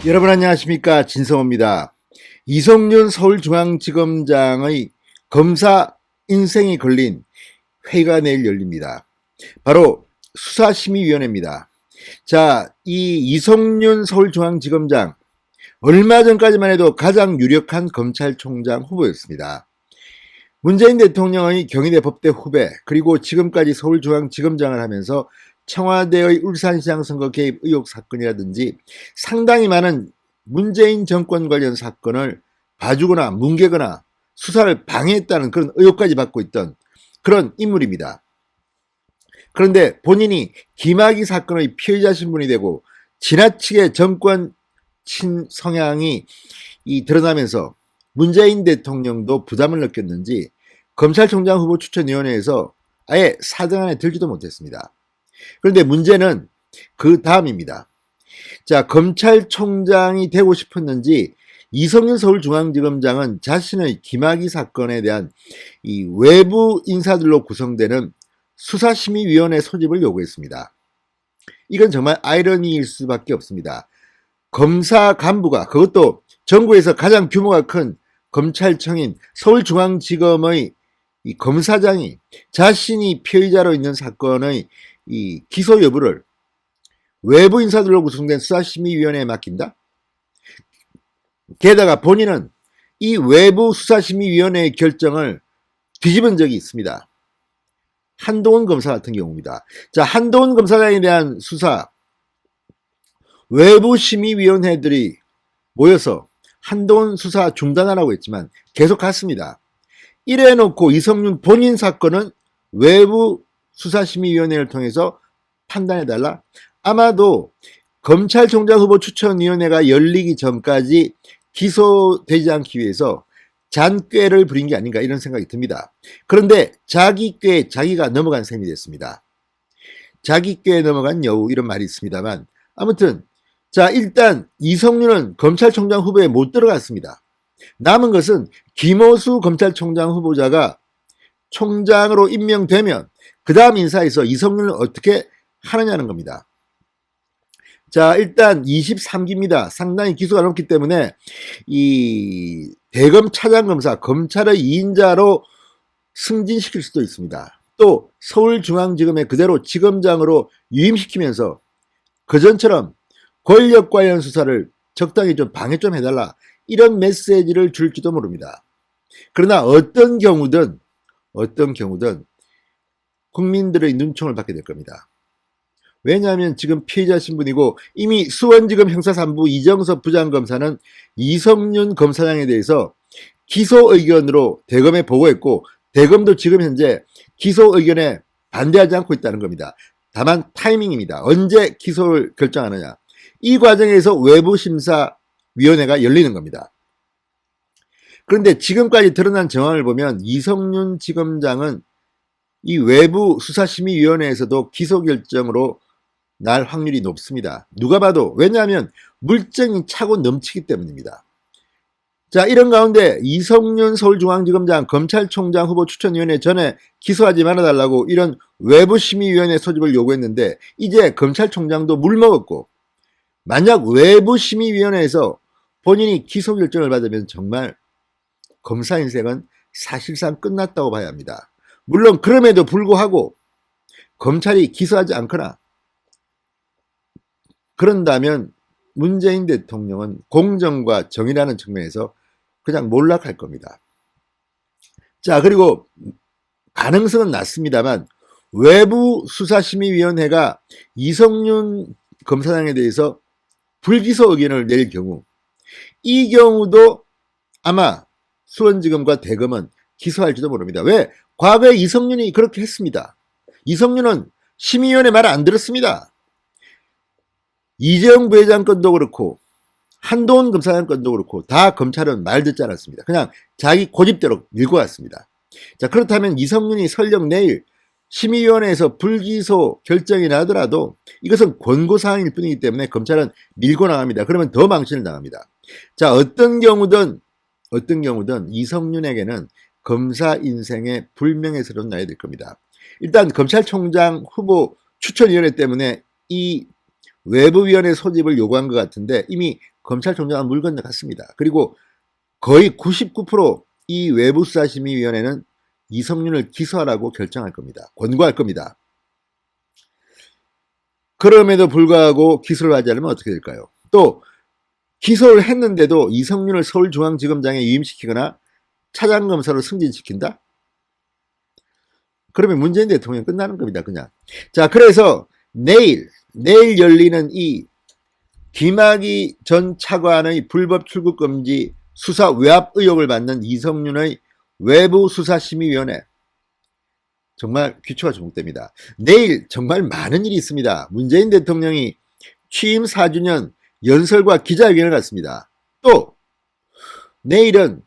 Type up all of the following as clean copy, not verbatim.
여러분 안녕하십니까, 진성호입니다. 이성윤 서울중앙지검장의 검사 인생이 걸린 회의가 내일 열립니다. 바로 수사심의위원회입니다. 자, 이 이성윤 서울중앙지검장, 얼마 전까지만 해도 가장 유력한 검찰총장 후보였습니다. 문재인 대통령의 경희대 법대 후배, 그리고 지금까지 서울중앙지검장을 하면서 청와대의 울산시장 선거 개입 의혹 사건이라든지 상당히 많은 문재인 정권 관련 사건을 봐주거나 뭉개거나 수사를 방해했다는 그런 의혹까지 받고 있던 그런 인물입니다. 그런데 본인이 김학의 사건의 피해자 신분이 되고 지나치게 정권 친 성향이 드러나면서 문재인 대통령도 부담을 느꼈는지 검찰총장 후보 추천위원회에서 아예 4등 안에 들지도 못했습니다. 그런데 문제는 그 다음입니다. 자, 검찰총장이 되고 싶었는지 이성윤 서울중앙지검장은 자신의 김학의 사건에 대한 이 외부 인사들로 구성되는 수사심의위원회 소집을 요구했습니다. 이건 정말 아이러니일 수밖에 없습니다. 검사 간부가, 그것도 전국에서 가장 규모가 큰 검찰청인 서울중앙지검의 이 검사장이 자신이 피의자로 있는 사건의 이 기소 여부를 외부 인사들로 구성된 수사심의위원회에 맡긴다? 게다가 본인은 이 외부 수사심의위원회의 결정을 뒤집은 적이 있습니다. 한동훈 검사 같은 경우입니다. 자, 한동훈 검사장에 대한 수사, 외부 심의위원회들이 모여서 한동훈 수사 중단하라고 했지만 계속 갔습니다. 이래놓고 이성윤 본인 사건은 외부 수사심의위원회를 통해서 판단해달라? 아마도 검찰총장 후보 추천위원회가 열리기 전까지 기소되지 않기 위해서 잔꾀를 부린 게 아닌가 이런 생각이 듭니다. 그런데 자기 꾀에 자기가 넘어간 셈이 됐습니다. 자기 꾀에 넘어간 여우, 이런 말이 있습니다만, 아무튼 자, 일단 이성윤은 검찰총장 후보에 못 들어갔습니다. 남은 것은 김호수 검찰총장 후보자가 총장으로 임명되면 그 다음 인사에서 이성윤을 어떻게 하느냐는 겁니다. 자, 일단 23기입니다. 상당히 기수가 넘기 때문에 이 대검 차장검사, 검찰의 2인자로 승진시킬 수도 있습니다. 또 서울중앙지검에 그대로 지검장으로 유임시키면서 그전처럼 권력 관련 수사를 적당히 좀 방해 좀 해달라, 이런 메시지를 줄지도 모릅니다. 그러나 어떤 경우든 국민들의 눈총을 받게 될 겁니다. 왜냐하면 지금 피해자 신분이고 이미 수원지검 형사3부 이정섭 부장검사는 이성윤 검사장에 대해서 기소 의견으로 대검에 보고했고, 대검도 지금 현재 기소 의견에 반대하지 않고 있다는 겁니다. 다만 타이밍입니다. 언제 기소를 결정하느냐, 이 과정에서 외부심사위원회가 열리는 겁니다. 그런데 지금까지 드러난 정황을 보면 이성윤 지검장은 이 외부 수사심의위원회에서도 기소 결정으로 날 확률이 높습니다. 누가 봐도. 왜냐하면 물증이 차고 넘치기 때문입니다. 자, 이런 가운데 이성윤 서울중앙지검장 검찰총장 후보 추천위원회 전에 기소하지 말아달라고 이런 외부심의위원회 소집을 요구했는데 이제 검찰총장도 물먹었고, 만약 외부심의위원회에서 본인이 기소 결정을 받으면 정말 검사 인생은 사실상 끝났다고 봐야 합니다. 물론 그럼에도 불구하고 검찰이 기소하지 않거나 그런다면 문재인 대통령은 공정과 정의라는 측면에서 그냥 몰락할 겁니다. 자, 그리고 가능성은 낮습니다만 외부 수사심의위원회가 이성윤 검사장에 대해서 불기소 의견을 낼 경우, 이 경우도 아마 수원지검과 대검은 기소할지도 모릅니다. 왜? 과거에 이성윤이 그렇게 했습니다. 이성윤은 심의위원회 말을 안 들었습니다. 이재용 부회장 건도 그렇고 한동훈 검사장 건도 그렇고 다 검찰은 말 듣지 않았습니다. 그냥 자기 고집대로 밀고 왔습니다. 자, 그렇다면 이성윤이 설령 내일 심의위원회에서 불기소 결정이 나더라도 이것은 권고사항일 뿐이기 때문에 검찰은 밀고 나갑니다. 그러면 더 망신을 당합니다. 자, 어떤 경우든 이성윤에게는 검사 인생의 불명예스러운 날이 될 겁니다. 일단 검찰총장 후보 추천위원회 때문에 이 외부위원회 소집을 요구한 것 같은데 이미 검찰총장은 물 건너갔습니다. 그리고 거의 99% 이 외부수사심의위원회는 이성윤을 기소하라고 결정할 겁니다. 권고할 겁니다. 그럼에도 불구하고 기소를 하지 않으면 어떻게 될까요? 또 기소를 했는데도 이성윤을 서울중앙지검장에 유임시키거나 차장검사로 승진시킨다? 그러면 문재인 대통령 끝나는 겁니다. 그냥. 자, 그래서 내일 열리는 이 김학의 전 차관의 불법 출국금지 수사 외압 의혹을 받는 이성윤의 외부수사심의위원회, 정말 귀초가 주목됩니다. 내일 정말 많은 일이 있습니다. 문재인 대통령이 취임 4주년 연설과 기자회견을 갖습니다. 또 내일은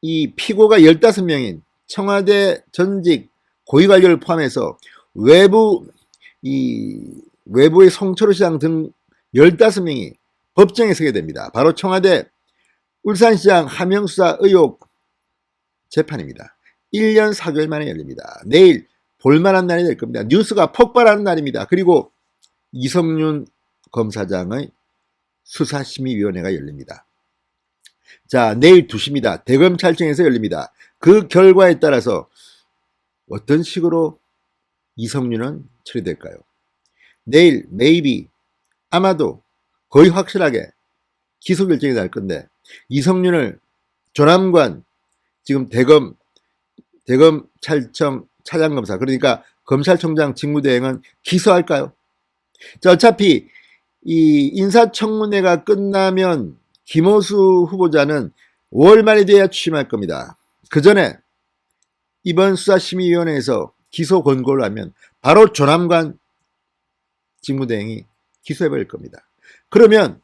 이 피고가 15명인 청와대 전직 고위관료를 포함해서 외부의 송철호 시장 등 15명이 법정에 서게 됩니다. 바로 청와대 울산시장 하명수사 의혹 재판입니다. 1년 4개월 만에 열립니다. 내일 볼만한 날이 될 겁니다. 뉴스가 폭발하는 날입니다. 그리고 이성윤 검사장의 수사심의위원회가 열립니다. 자, 내일 2시입니다. 대검찰청에서 열립니다. 그 결과에 따라서 어떤 식으로 이성윤은 처리될까요? 내일 아마도 거의 확실하게 기소 결정이 날 건데 이성윤을 조남관 지금 대검찰청 차장검사, 그러니까 검찰총장 직무대행은 기소할까요? 자, 어차피 이 인사청문회가 끝나면 김호수 후보자는 5월 말이 돼야 취임할 겁니다. 그 전에 이번 수사심의위원회에서 기소 권고를 하면 바로 조남관 직무대행이 기소해버릴 겁니다. 그러면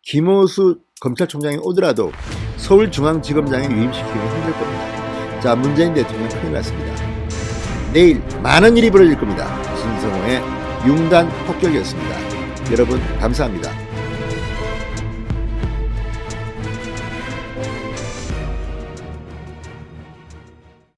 김호수 검찰총장이 오더라도 서울중앙지검장에 유임시키기 힘들 겁니다. 자, 문재인 대통령 큰일 났습니다. 내일 많은 일이 벌어질 겁니다. 신성호의 융단 폭격이었습니다. 여러분 감사합니다.